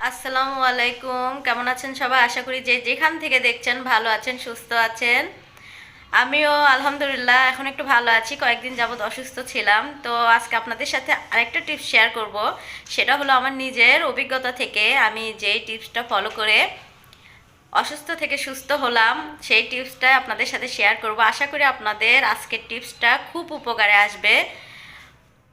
আসসালামু আলাইকুম। কেমন আছেন সবাই? আশা করি যে যেখান থেকে দেখছেন ভালো আছেন, সুস্থ আছেন। আমিও আলহামদুলিল্লাহ এখন একটু ভালো আছি। কয়েকদিন যাবত অসুস্থ ছিলাম। তো আজকে আপনাদের সাথে আরেকটা টিপস শেয়ার করব। সেটা হলো আমার নিজের অভিজ্ঞতা থেকে আমি যেই টিপসটা ফলো করে অসুস্থ থেকে সুস্থ হলাম, সেই টিপসটা আপনাদের সাথে শেয়ার করব। আশা করি আপনাদের আজকের টিপসটা খুব উপকারে আসবে।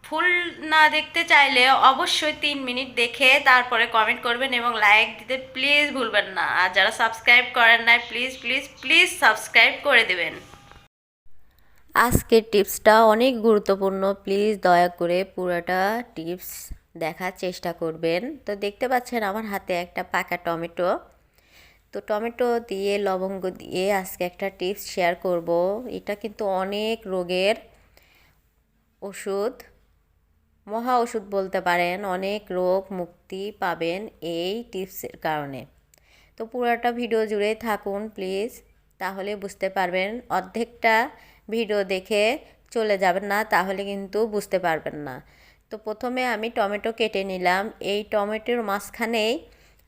ফুল না দেখতে চাইলে অবশ্যই 3 মিনিট দেখে তারপরে কমেন্ট করবেন এবং লাইক দিতে প্লিজ ভুলবেন না। আর যারা সাবস্ক্রাইব করেন নাই প্লিজ প্লিজ প্লিজ সাবস্ক্রাইব করে দেবেন। আজকের টিপসটা অনেক গুরুত্বপূর্ণ, প্লিজ দয়া করে পুরোটা টিপস দেখার চেষ্টা করবেন। তো দেখতে পাচ্ছেন আমার হাতে একটা পাকা টমেটো। তো টমেটো দিয়ে লবঙ্গ দিয়ে আজকে একটা টিপস শেয়ার করব। এটা কিন্তু অনেক রোগের ওষুধ, মহা ওষুধ বলতে পারেন। অনেক রোগ মুক্তি পাবেন এই টিপসের কারণে। তো পুরোটা ভিডিও জুড়ে থাকুন প্লিজ, তাহলে বুঝতে পারবেন। অর্ধেকটা ভিডিও দেখে চলে যাবেন না, তাহলে কিন্তু বুঝতে পারবেন না। তো প্রথমে আমি টমেটো কেটে নিলাম। এই টমেটোর মাঝখানেই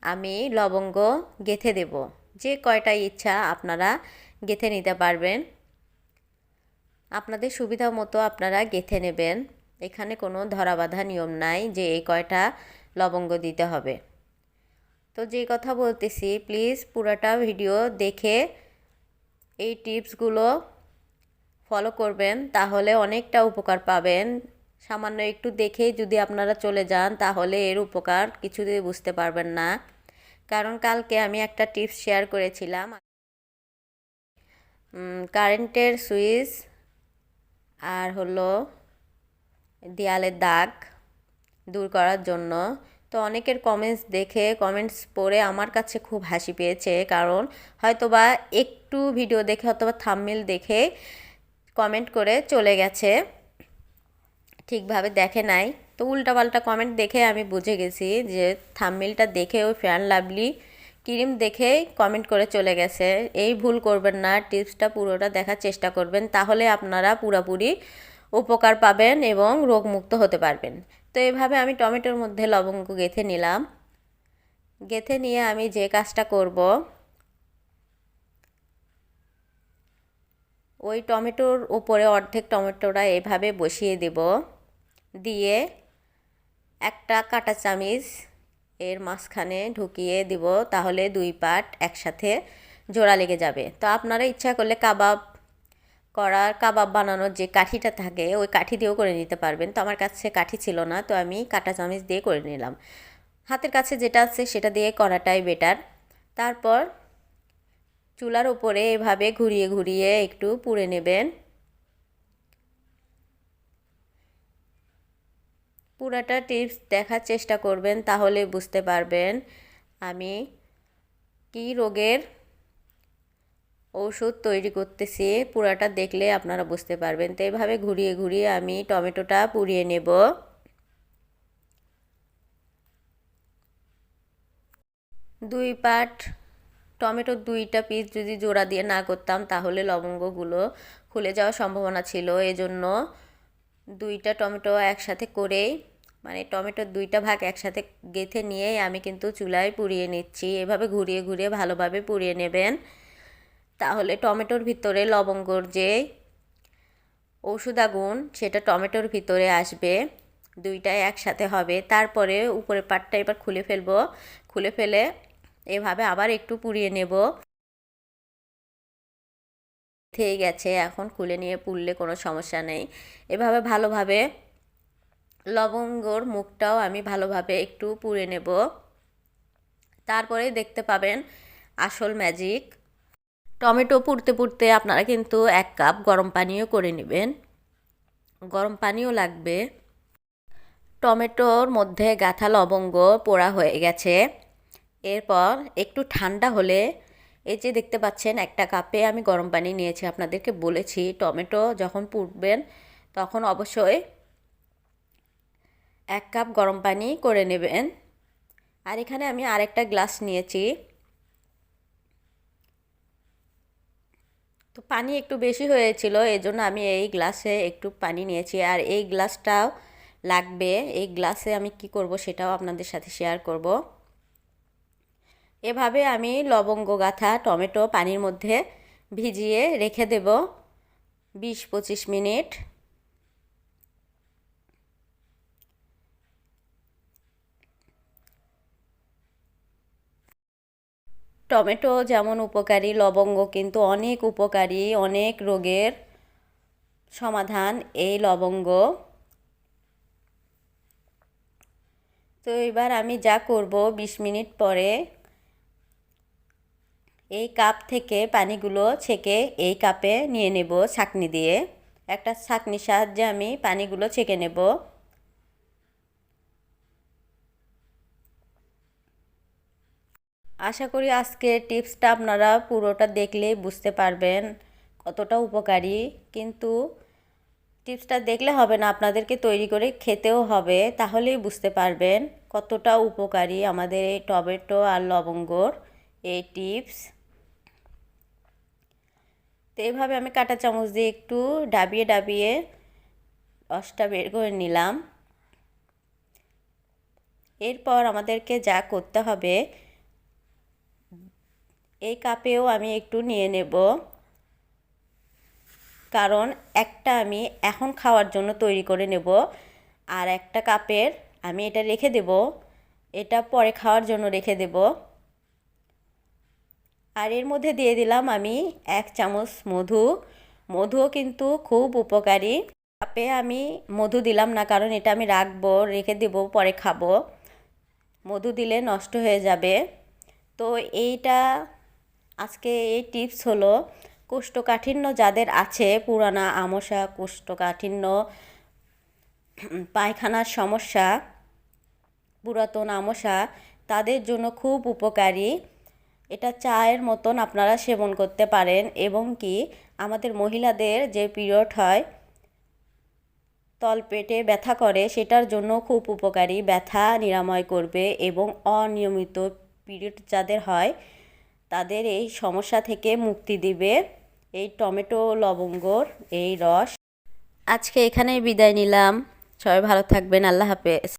আমি লবঙ্গ গেঁথে দেব। যে কয়টা ইচ্ছা আপনারা গেঁথে নিতে পারবেন, আপনাদের সুবিধা মতো আপনারা গেঁথে নেবেন। এখানে কোনো ধরাবাঁধা নিয়ম নাই যে এই কয়টা লবঙ্গ দিতে হবে। তো যে কথা বলতেছি, প্লিজ পুরোটা ভিডিও দেখে এই টিপসগুলো ফলো করবেন, তাহলে অনেকটা উপকার পাবেন। সামান্য একটু দেখেই যদি আপনারা চলে যান, তাহলে এর উপকার কিছুতেই বুঝতে পারবেন না। কারণ কালকে আমি একটা টিপস শেয়ার করেছিলাম কারেন্টের সুইচ আর হলো দেয়ালের দাগ দূর করার জন্য। তো অনেকের কমেন্টস পড়ে আমার কাছে খুব হাসি পেয়েছে। কারণ হয়তোবা একটু ভিডিও দেখে অথবা থাম্বনেল দেখে কমেন্ট করে চলে গেছে, ঠিকভাবে দেখে নাই। তো উল্টাপাল্টা কমেন্ট দেখে আমি বুঝে গেছি যে থাম্বনেলটা দেখে ওই ফেয়ার লাভলি ক্রিম দেখেই কমেন্ট করে চলে গেছে। এই ভুল করবেন না, টিপসটা পুরোটা দেখার চেষ্টা করবেন, তাহলে আপনারা পুরোপুরি উপকার পাবেন এবং রোগমুক্ত হতে পারবেন। তো এভাবে আমি টমেটোর মধ্যে লবঙ্গ গেঁথে নিলাম। গেঁথে নিয়ে আমি যে কাজটা করব, ওই টমেটোর উপরে অর্ধেক টমেটোটা এভাবে বসিয়ে দেব। দিয়ে একটা কাঁটা চামিচ এর মাঝখানে ঢুকিয়ে দিব, তাহলে দুই পাট একসাথে জোড়া লেগে যাবে। তো আপনারা ইচ্ছা করলে কাবাব বানানোর যে কাঠিটা থাকে ওই কাঠি দিয়েও করে নিতে পারবেন। তো আমার কাছে কাঠি ছিল না, তো আমি কাঁটা চামিচ দিয়ে করে নিলাম। হাতের কাছে যেটা আছে সেটা দিয়ে করাটাই বেটার। তারপর চুলার উপরে এভাবে ঘুরিয়ে ঘুরিয়ে একটু পুড়ে নেবেন। পুরাটা টিপস দেখার চেষ্টা করবেন, তাহলে বুঝতে পারবেন আমি কী রোগের ওষুধ তৈরি করতেছি। পুরাটা দেখলে আপনারা বুঝতে পারবেন। তো এইভাবে ঘুরিয়ে ঘুরিয়ে আমি টমেটোটা পুড়িয়ে নেব। দুই পাট টমেটোর দুইটা পিস যদি জোড়া দিয়ে না করতাম, তাহলে লবঙ্গগুলো খুলে যাওয়ার সম্ভাবনা ছিল। এজন্য দুইটা টমেটো একসাথে করেই, মানে টমেটোর দুইটা ভাগ একসাথে গেঁথে নিয়েই আমি কিন্তু চুলায় পুড়িয়ে নিচ্ছি। এভাবে ঘুরিয়ে ঘুরিয়ে ভালোভাবে পুড়িয়ে নেবেন, তাহলে টমেটোর ভিতরে লবঙ্গর যে ঔষধাগুণ সেটা টমেটোর ভিতরে আসবে, দুইটাই একসাথে হবে। তারপরে উপরের পাটটা এবার খুলে ফেলবো। খুলে ফেলে এভাবে আবার একটু পুড়িয়ে নেব। থেকে গেছে, এখন খুলে নিয়ে পুড়লে কোনো সমস্যা নেই। এভাবে ভালোভাবে লবঙ্গর মুখটাও আমি ভালোভাবে একটু পুড়ে নেব। তারপরে দেখতে পাবেন আসল ম্যাজিক। টমেটো পুড়তে পুড়তে আপনারা কিন্তু 1 কাপ গরম পানিও করে নেবেন, গরম পানিও লাগবে। টমেটোর মধ্যে গাঁথা লবঙ্গ পোড়া হয়ে গেছে। এরপর একটু ঠান্ডা হলে, এই যে দেখতে পাচ্ছেন একটা কাপে আমি গরম পানি নিয়েছি। আপনাদেরকে বলেছি টমেটো যখন পুড়বেন তখন অবশ্যই 1 কাপ গরম পানি করে নেবেন। আর এখানে আমি আরেকটা গ্লাস নিয়েছি। তো পানি একটু বেশি হয়েছিল, এজন্য আমি এই গ্লাসে একটু পানি নিয়েছি। আর এই গ্লাসটাও লাগবে। এই গ্লাসে আমি কি করব সেটাও আপনাদের সাথে শেয়ার করব। এভাবে আমি লবঙ্গ গাঁথা টমেটো পানির মধ্যে ভিজিয়ে রেখে দেব 20-25 মিনিট। টমেটো যেমন উপকারী, লবঙ্গ কিন্তু অনেক উপকারী, অনেক রোগের সমাধান এই লবঙ্গ। তো এবার আমি যা করব 20 মিনিট পরে এই কাপ থেকে পানিগুলো ছেঁকে এই কাপে নিয়ে নেব ছাঁকনি দিয়ে। একটা ছাঁকনির সাহায্যে আমি পানিগুলো ছেঁকে নেব। আশা করি আজকের টিপসটা আপনারা পুরোটা দেখলেই বুঝতে পারবেন কতটা উপকারী। কিন্তু টিপসটা দেখলে হবে না, আপনাদেরকে তৈরি করে খেতেও হবে, তাহলেই বুঝতে পারবেন কতটা উপকারী আমাদের এই টমেটো আর লবঙ্গর এই টিপস। তো এইভাবে আমি কাঁটা চামচ দিয়ে একটু ডাবিয়ে ডাবিয়ে রসটা বের করে নিলাম। এরপর আমাদেরকে যা করতে হবে, এই কাপেও আমি একটু নিয়ে নেব, কারণ একটা আমি এখন খাওয়ার জন্য তৈরি করে নেব, আর একটা কাপের আমি এটা রেখে দেব, এটা পরে খাওয়ার জন্য রেখে দেব। আর এর মধ্যে দিয়ে দিলাম আমি 1 চামচ মধু। মধুও কিন্তু খুব উপকারী। কাপে আমি মধু দিলাম না, কারণ এটা আমি রাখবো, রেখে দেব, পরে খাবো। মধু দিলে নষ্ট হয়ে যাবে। তো এইটা আজকে এই টিপস হলো কোষ্ঠকাঠিন্য যাদের আছে, পুরানা আমসা, কোষ্ঠকাঠিন্য, পায়খানার সমস্যা, পুরাতন আমসা, তাদের জন্য খুব উপকারী। এটা চায়ের মতন আপনারা সেবন করতে পারেন। এবং কি আমাদের মহিলাদের যে পিরিয়ড হয়, তলপেটে ব্যথা করে, সেটার জন্য খুব উপকারী, ব্যথা নিরাময় করবে। এবং অনিয়মিত পিরিয়ড যাদের হয় তাদের এই সমস্যা থেকে মুক্তি দিবে এই টমেটো লবঙ্গর এই রস। আজকে এখানেই বিদায় নিলাম। সবাই ভালো থাকবেন। আল্লাহ হাফেজ।